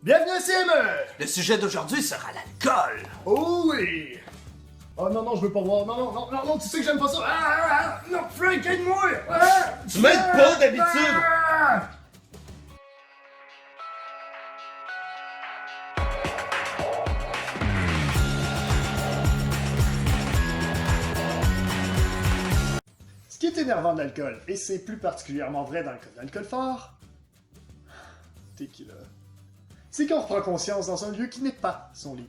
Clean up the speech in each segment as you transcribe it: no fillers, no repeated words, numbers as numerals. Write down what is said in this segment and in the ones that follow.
Bienvenue à CME! Le sujet d'aujourd'hui sera l'alcool. Oh oui! Oh non, non, je veux pas voir. Non, non, non, non, non, tu sais que j'aime pas ça. Non, Frank, aide-moi! Tu m'aides pas d'habitude! Ce qui est énervant de l'alcool, et c'est plus particulièrement vrai dans le cas de l'alcool fort, tequila, c'est qu'on reprend conscience dans un lieu qui n'est pas son lit.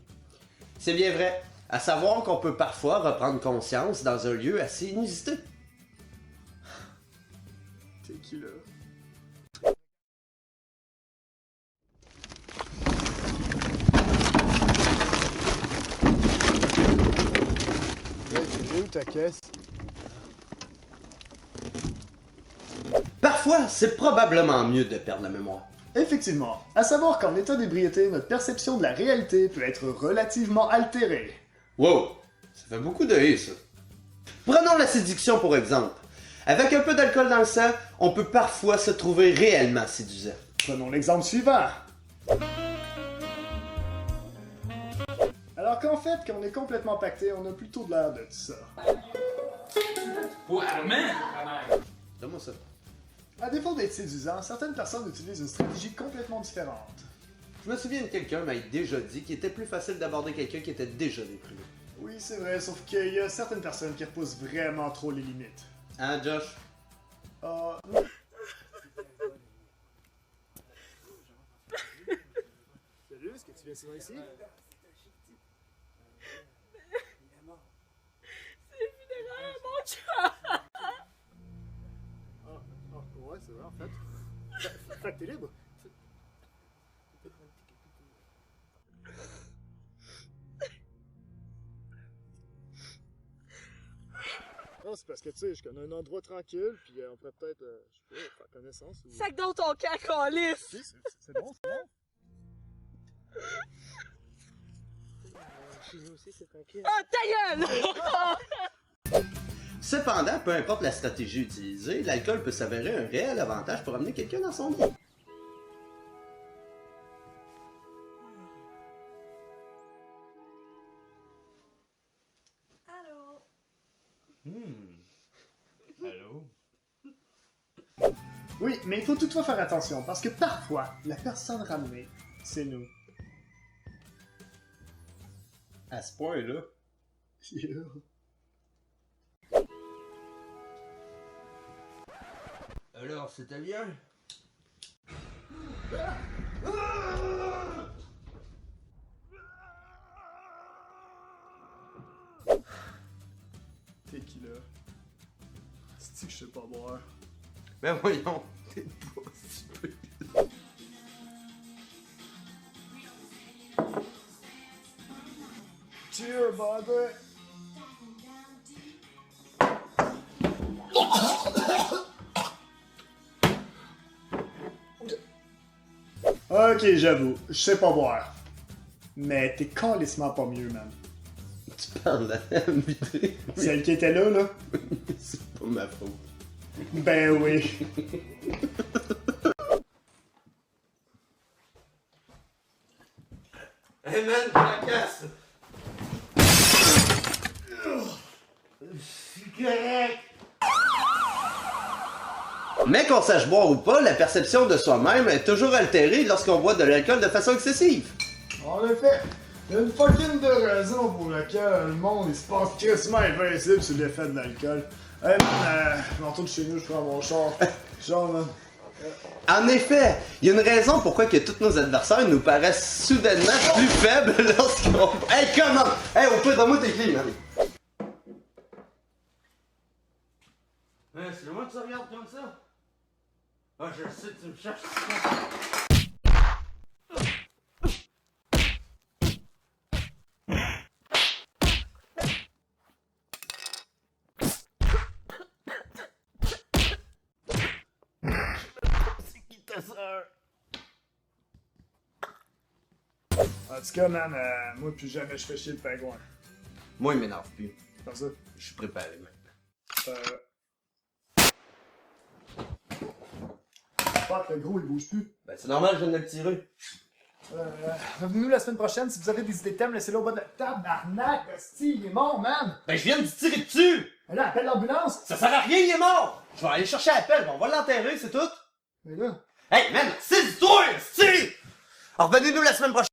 C'est bien vrai. À savoir qu'on peut parfois reprendre conscience dans un lieu assez inusité. Tequila. Hey, où ta caisse? Parfois, c'est probablement mieux de perdre la mémoire. Effectivement, à savoir qu'en état d'ébriété, notre perception de la réalité peut être relativement altérée. Wow, ça fait beaucoup de haie, ça. Prenons la séduction pour exemple. Avec un peu d'alcool dans le sang, on peut parfois se trouver réellement séduisant. Prenons l'exemple suivant. Alors qu'en fait, quand on est complètement pacté, on a plutôt de l'air de ça. Donne-moi ça. À défaut d'être séduisant, certaines personnes utilisent une stratégie complètement différente. Je me souviens de quelqu'un m'a déjà dit qu'il était plus facile d'aborder quelqu'un qui était déjà déprimé. Oui, c'est vrai, sauf qu'il y a certaines personnes qui repoussent vraiment trop les limites. Hein, Josh? Ah... Salut, est-ce que tu viens souvent ici? C'est funéraire, mon chat! Ouais, c'est vrai, en fait. Fait que t'es libre. Non, c'est parce que, tu sais, je connais un endroit tranquille, puis on pourrait peut-être, je sais pas, faire connaissance ou... Sac dans ton camp, calice! Si, c'est bon, c'est bon. Chez nous aussi, c'est tranquille. Ah, ta gueule! Cependant, peu importe la stratégie utilisée, l'alcool peut s'avérer un réel avantage pour amener quelqu'un dans son lit. Allô? Allô? Oui, mais il faut toutefois faire attention, parce que parfois, la personne ramenée, c'est nous. À ce point-là. Alors, c'était bien? Tequila. C'est-tu que je sais pas boire? Ben voyons, t'es pas stupide. Cheers, buddy! Ok, j'avoue, je sais pas boire. Mais t'es calissement pas mieux, man. Tu parles de la vidéo? Celle qui était là? C'est pas ma faute. Ben oui. Hey man, la casse! C'est correct! Mais qu'on sache boire ou pas, la perception de soi-même est toujours altérée lorsqu'on boit de l'alcool de façon excessive. En effet, il y a une fucking de raison pour laquelle le monde il se pense quasiment invincible sur l'effet de l'alcool. Hey man, je m'entoure de chez nous, je prends mon char. Genre, man. En effet, il y a une raison pourquoi que tous nos adversaires nous paraissent soudainement plus faibles lorsqu'on... Hey, comment? Hey, au pire, donne-moi tes clés, man. C'est moi que tu regardes comme ça? Ah, je sais que tu me cherches. C'est qui ta sœur? En tout cas, man, moi plus jamais je fais chier le pingouin. Moi, il m'énerve plus. Comme ça. Je suis préparé, man. Fuck, le gros il bouge plus. Ben, c'est normal, je viens de le tirer. Revenez-nous la semaine prochaine. Si vous avez des idées de thèmes, laissez-les au bas de la tabarnak. Hostie, il est mort, man. Ben, je viens de lui tirer dessus! Mais là, appelle l'ambulance. Ça sert à rien, il est mort! Je vais aller chercher la pelle, on va l'enterrer, c'est tout! Mais là... Hey, man, c'est toi, si! Alors, revenez-nous la semaine prochaine!